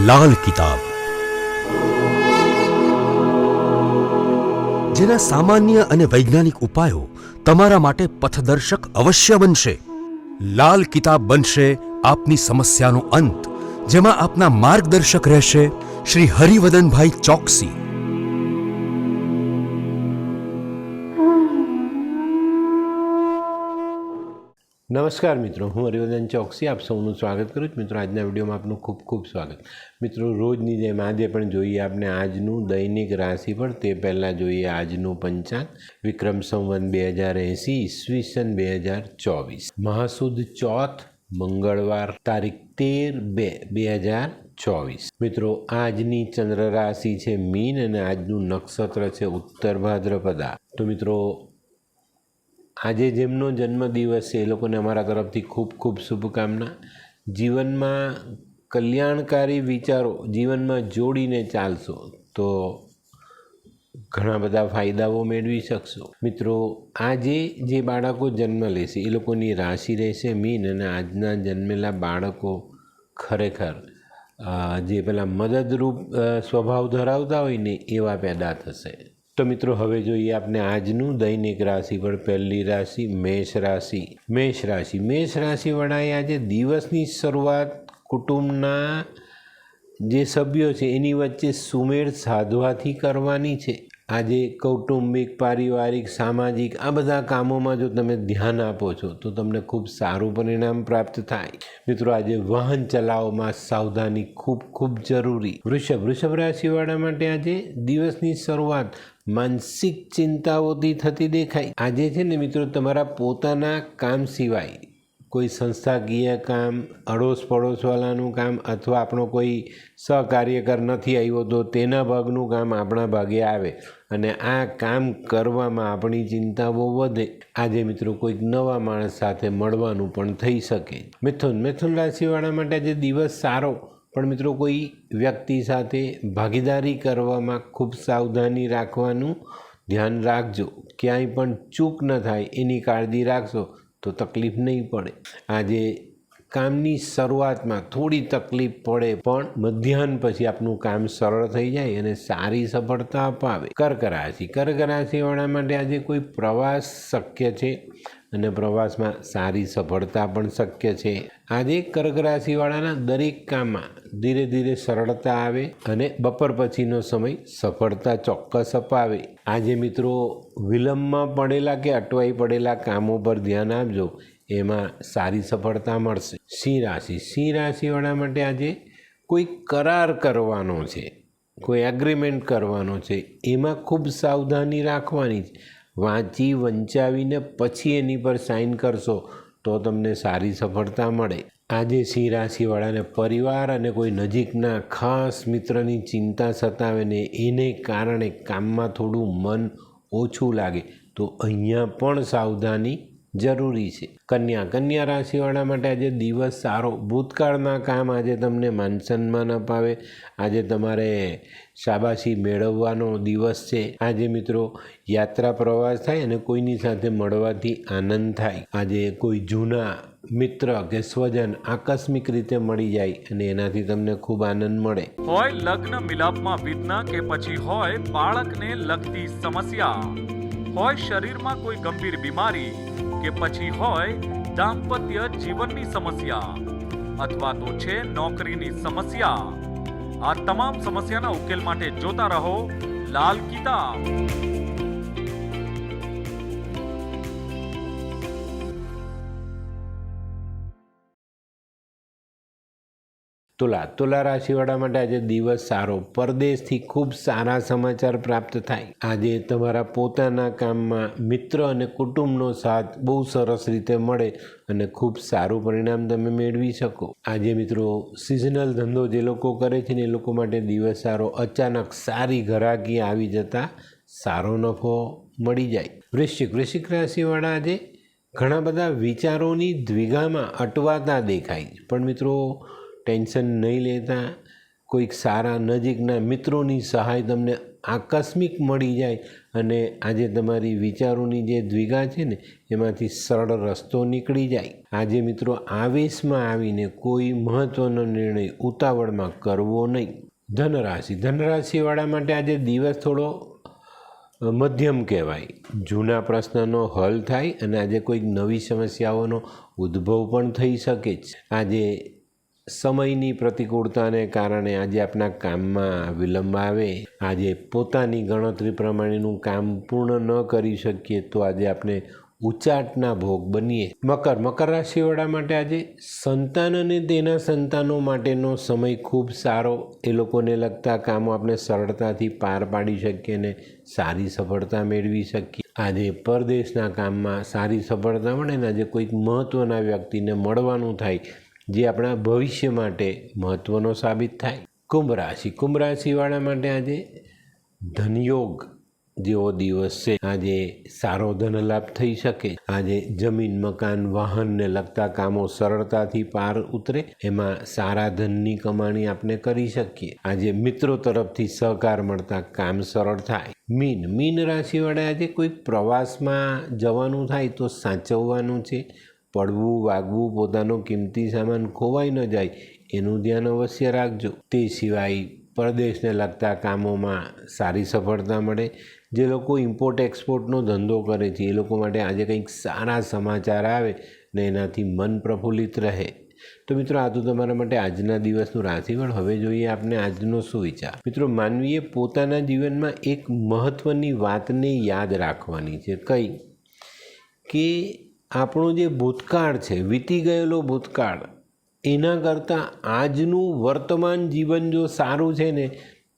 લાલ કિતાબ, જેના સામાન્ય અને વૈજ્ઞાનિક ઉપાયો તમારા માટે પથદર્શક અવશ્ય બનશે. લાલ કિતાબ બનશે આપની સમસ્યાનો અંત, જેમાં આપના માર્ગદર્શક રહેશે શ્રી હરિવદનભાઈ ચોકસી. નમસ્કાર મિત્રો, હું હરિવર્ધન ચોકસી આપ સૌનું સ્વાગત કરું છું. મિત્રો, આજના વિડીયોમાં આપનું ખૂબ ખૂબ સ્વાગત. મિત્રો, રોજની જેમ આજે પણ જોઈએ આપણે આજનું દૈનિક રાશિફળ. તે પહેલાં જોઈએ આજનું પંચાંગ. વિક્રમ સંવત 2080 ઈસવીસન 2024, મહાસુદ ચોથ, મંગળવાર, તારીખ 13/2/2024. મિત્રો, આજની ચંદ્ર રાશિ છે મીન અને આજનું નક્ષત્ર છે ઉત્તર ભાદ્રપદા. તો મિત્રો, આજે જેમનો જન્મદિવસ છે એ લોકોને અમારા તરફથી ખૂબ ખૂબ શુભકામના. જીવનમાં કલ્યાણકારી વિચારો જીવનમાં જોડીને ચાલશો તો ઘણા બધા ફાયદાઓ મેળવી શકશો. મિત્રો, આજે જે બાળકો જન્મ લેશે એ લોકોની રાશિ રહેશે મીન અને આજના જન્મેલા બાળકો ખરેખર જે પેલા મદદરૂપ સ્વભાવ ધરાવતા હોય ને એવા પેદા થશે. તો મિત્રો, હવે જોઈએ આપણે આજનું દૈનિક રાશિ પર. પહેલી રાશિ મેષ રાશિ. મેષ રાશિવાળાએ આજે દિવસની શરૂઆત કુટુંબના જે સભ્યો છે એની વચ્ચે સુમેળ સાધવાથી કરવાની છે. આજે કૌટુંબિક, પારિવારિક, સામાજિક આ બધા કામોમાં જો તમે ધ્યાન આપો છો તો તમને ખૂબ સારું પરિણામ પ્રાપ્ત થાય. મિત્રો, આજે વાહન ચલાવવામાં સાવધાની ખૂબ ખૂબ જરૂરી. વૃષભ રાશિવાળા માટે આજે દિવસની શરૂઆત માનસિક ચિંતાઓથી થતી દેખાય. આજે છે ને મિત્રો, તમારા પોતાના કામ સિવાય કોઈ સંસ્થાકીય કામ, અડોશ પડોશવાળાનું કામ અથવા આપણો કોઈ સહકાર્યકર નથી આવ્યો તો તેના ભાગનું કામ આપણા ભાગે આવે અને આ કામ કરવામાં આપણી ચિંતાઓ વધે. આજે મિત્રો, કોઈક નવા માણસ સાથે મળવાનું પણ થઈ શકે. મિથુન રાશિવાળા માટે આજે દિવસ સારો, પણ મિત્રો કોઈ વ્યક્તિ સાથે ભાગીદારી કરવામાં ખૂબ સાવધાની રાખવાનું ધ્યાન રાખજો. ક્યાંય પણ ચૂક ન થાય એની કાળજી રાખશો તો તકલીફ નહીં પડે. આજે કામની શરૂઆતમાં થોડી તકલીફ પડે પણ મધ્યાહન પછી આપનું કામ સરળ થઈ જાય અને સારી સફળતા અપાવે. કર્ક રાશિવાળા માટે આજે કોઈ પ્રવાસ શક્ય છે અને પ્રવાસમાં સારી સફળતા પણ શક્ય છે. આજે કર્ક રાશિવાળાના દરેક કામમાં ધીરે ધીરે સરળતા આવે અને બપોર પછીનો સમય સફળતા ચોક્કસ અપાવે. આજે મિત્રો, વિલંબમાં પડેલા કે અટવાઈ પડેલા કામો પર ધ્યાન આપજો, એમાં સારી સફળતા મળશે. સિંહ રાશિવાળા માટે આજે કોઈ કરાર કરવાનો છે, કોઈ એગ્રીમેન્ટ કરવાનો છે, એમાં ખૂબ સાવધાની રાખવાની છે. વાંચી વંચાવીને પછી એની પર સાઇન કરશો તો તમને સારી સફળતા મળે. આજે સિંહ રાશિવાળાને પરિવાર અને કોઈ નજીકના ખાસ મિત્રની ચિંતા સતાવે ને એને કારણે કામમાં થોડું મન ઓછું લાગે તો અહીંયા પણ સાવધાની જરૂરી છે. કન્યા રાશિવાળા માટે આજે દિવસ સારો. ભૂતકાળના કામ આજે તમને માન સન્માન અપાવે. આજે તમારે શાબાશી મેળવવાનો દિવસ છે. આજે મિત્રો, યાત્રા પ્રવાસ થાય અને કોઈની સાથે મળવાથી આનંદ થાય. આજે કોઈ જૂના મિત્ર કે સ્વજન આકસ્મિક રીતે મળી જાય અને એનાથી તમને ખૂબ આનંદ મળે. હોય લગ્ન મિલાપમાં વિઘ્ન કે પછી હોય બાળકને લગતી સમસ્યા, હોય શરીરમાં કોઈ ગંભીર બીમારી કે પછી હોય દાંપત્ય જીવનની સમસ્યા અથવા તો છે નોકરીની સમસ્યા, આ તમામ સમસ્યાના ઉકેલ માટે જોતા રહો લાલ કિતાબ. તુલા રાશિવાળા માટે આજે દિવસ સારો. પરદેશથી ખૂબ સારા સમાચાર પ્રાપ્ત થાય. આજે તમારા પોતાના કામમાં મિત્ર અને કુટુંબનો સાથ બહુ સરસ રીતે મળે અને ખૂબ સારું પરિણામ તમે મેળવી શકો. આજે મિત્રો, સિઝનલ ધંધો જે લોકો કરે છે ને એ લોકો માટે દિવસ સારો. અચાનક સારી ઘરાકી આવી જતા સારો નફો મળી જાય. વૃશ્ચિક રાશિવાળા આજે ઘણા બધા વિચારોની દ્વિધામાં અટવાતા દેખાય, પણ મિત્રો ટેન્શન નહીં લેતા. કોઈક સારા નજીકના મિત્રોની સહાય તમને આકસ્મિક મળી જાય અને આજે તમારી વિચારોની જે દ્વિગા છે ને એમાંથી સરળ રસ્તો નીકળી જાય. આજે મિત્રો આવેશમાં આવીને કોઈ મહત્ત્વનો નિર્ણય ઉતાવળમાં કરવો નહીં. ધનરાશિવાળા માટે આજે દિવસ થોડો મધ્યમ કહેવાય. જૂના પ્રશ્નનો હલ થાય અને આજે કોઈક નવી સમસ્યાઓનો ઉદ્ભવ પણ થઈ શકે છે. આજે સમયની પ્રતિકૂળતાને કારણે આજે આપણા કામમાં વિલંબ આવે. આજે પોતાની ગણતરી પ્રમાણેનું કામ પૂર્ણ ન કરી શકીએ તો આજે આપણે ઉચાટના ભોગ બનીએ. મકર રાશિવાળા માટે આજે સંતાન અને તેના સંતાનો માટેનો સમય ખૂબ સારો. એ લોકોને લગતા કામો આપણે સરળતાથી પાર પાડી શકીએ અને સારી સફળતા મેળવી શકીએ. આજે પરદેશના કામમાં સારી સફળતા મળે ને આજે કોઈક મહત્ત્વના વ્યક્તિને મળવાનું થાય જે આપણા ભવિષ્ય માટે મહત્ત્વનો સાબિત થાય. કુંભ રાશિવાળા માટે આજે ધનયોગ જેવો દિવસ છે. આજે સારો ધન લાભ થઈ શકે. આજે જમીન મકાન વાહનને લગતા કામો સરળતાથી પાર ઉતરે. એમાં સારા ધનની કમાણી આપણે કરી શકીએ. આજે મિત્રો તરફથી સહકાર મળતા કામ સરળ થાય. મીન રાશિવાળા આજે કોઈ પ્રવાસમાં જવાનું થાય તો સાચવવાનું છે. પડવું વાગવું પોતાનો કિંમતી સામાન ખોવાઈ ન જાય એનું ધ્યાન અવશ્ય રાખજો. તે સિવાય પરદેશને લગતા કામોમાં સારી સફળતા મળે. જે લોકો ઇમ્પોર્ટ એક્સપોર્ટનો ધંધો કરે છે એ લોકો માટે આજે કંઈક સારા સમાચાર આવે ને એનાથી મન પ્રફુલ્લિત રહે. તો મિત્રો આ તો તમારા માટે આજના દિવસનું રાશિફળ. હવે જોઈએ આપણે આજનો શું વિચાર. મિત્રો માનવીએ પોતાના જીવનમાં એક મહત્ત્વની વાતને યાદ રાખવાની છે. કઈ કે આપણો જે ભૂતકાળ છે વીતી ગયેલો ભૂતકાળ એના કરતાં આજનું વર્તમાન જીવન જો સારું છે ને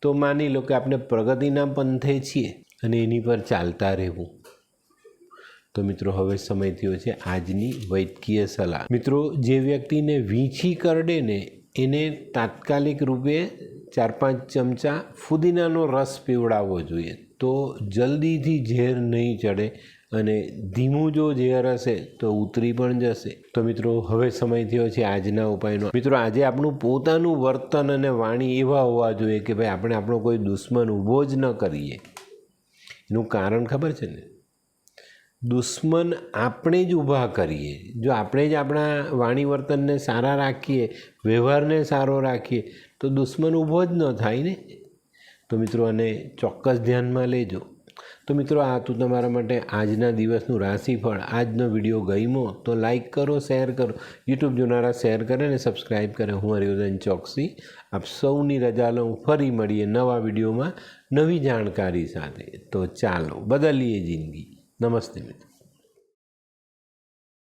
તો માની લો કે આપણે પ્રગતિના પંથે છીએ અને એની પર ચાલતા રહેવું. તો મિત્રો હવે સમય થયો છે આજની વૈદ્યકીય સલાહ. મિત્રો જે વ્યક્તિને વીંછી કરડે ને એને તાત્કાલિક રૂપે 4-5 ચમચા ફુદીનાનો રસ પીવડાવવો જોઈએ તો જલ્દીથી ઝેર નહીં ચડે અને ધીમું જો ઝેર હશે તો ઉતરી પણ જશે. તો મિત્રો હવે સમય થયો છે આજના ઉપાયનો. મિત્રો આજે આપણું પોતાનું વર્તન અને વાણી એવા હોવા જોઈએ કે ભાઈ આપણે આપણો કોઈ દુશ્મન ઊભો જ ન કરીએ. એનું કારણ ખબર છે ને? દુશ્મન આપણે જ ઊભા કરીએ. જો આપણે જ આપણા વાણી વર્તનને સારા રાખીએ, વ્યવહારને સારો રાખીએ તો દુશ્મન ઊભો જ ન થાય ને. તો મિત્રો આને ચોક્કસ ધ્યાનમાં લેજો. તો મિત્રો આ હતું તમારા માટે આજના દિવસનું રાશિફળ. આજનો વિડીયો ગમ્યો તો લાઈક કરો, શેર કરો. યુટ્યુબ જોનારા શેર કરે અને સબસ્ક્રાઈબ કરે. હું હરિવર્ધન ચોકસી આપ સૌની રજા લઉં. ફરી મળીએ નવા વિડીયોમાં નવી જાણકારી સાથે. તો ચાલો બદલીએ જિંદગી. નમસ્તે મિત્રો.